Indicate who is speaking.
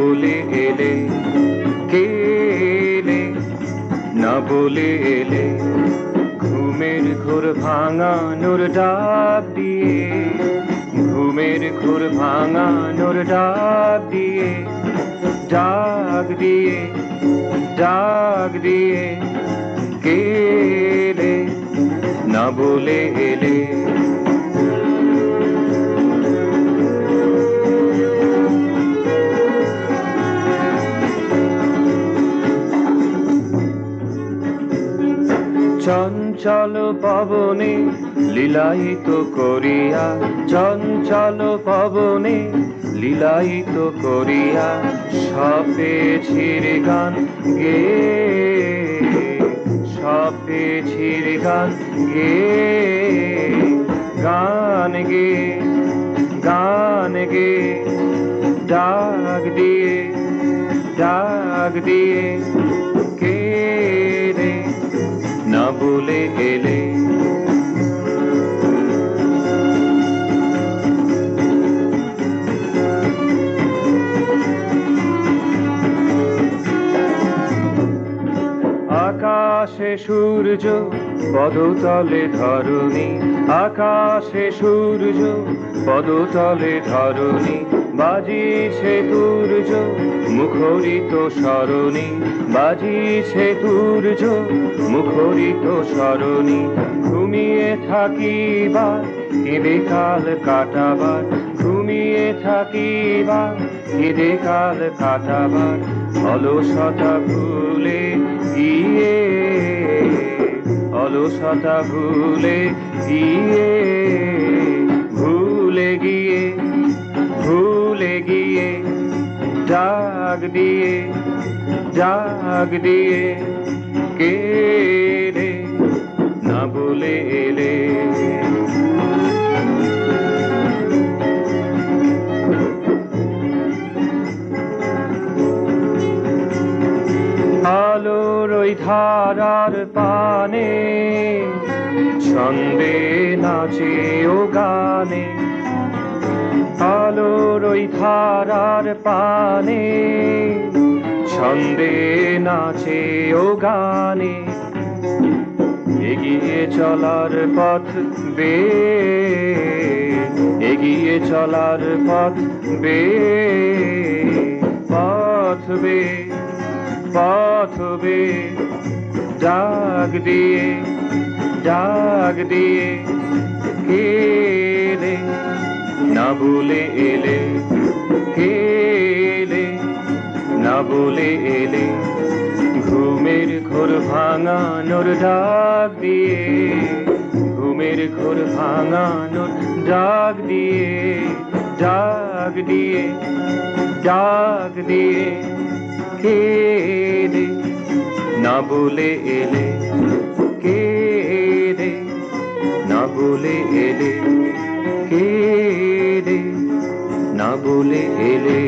Speaker 1: বলে এলে, কে এলে না বলে এলে, ঘুমের ঘোর ভাঙানোর ডাক দিয়ে, ঘুমের ঘোর ভাঙানোর ডাক দিয়ে, ডাক দিয়ে, ডাক দিয়ে, কে এলে না বলে এলে। চঞ্চল পবনে লীলায়িত করিয়া, চঞ্চল পবনে লীলায়িত করিয়া, সপেছির গান গে, সপেছির গান গে, গান গে, গান গে, ডাক দিয়ে, ডাক দিয়ে, কে রে না বলে এলে। আকাশে সূর্য পদতলে ধরণী, আকাশে সূর্য পদতলে ধরণী, বাজিছে দুর্য মুখরিত স্মরণী, বাজিছে দুর্য মুখরিত স্মরণী। ঘুমিয়ে থাকিবার কেঁদে কাল কাটাবার, ঘুমিয়ে থাকিবার কেঁদে কাল কাটাবার, অলসতা ভুলে গিয়ে, অলসতা ভুলে গিয়ে, ভুলে গিয়ে, ভুলে গিয়ে, ডাক দিয়ে, ডাক দিয়ে, কে রে না বলে এলে। আলোর ওই ধারার পানে ছন্দে নাচে ও গানে, আলোর ওই ধারার পানে ছন্দে নাচে ও গানে, এগিয়ে চলার পথ বে, এগিয়ে চলার পথ বে, পথ বে, পথ বে, ডাক দিয়ে, ডাক দিয়ে, কে এলে না বলে এলে, কে এলে না বলে এলে, ঘুমের ঘোর ভাঙানোর ডাক দিয়ে, ঘুমের ঘোর ভাঙানোর ডাক দিয়ে, ডাক দিয়ে, ডাক দিয়ে, কে এলে না বলে এলে, কে এলে না বলে এলে, কে এলে না বলে এলে।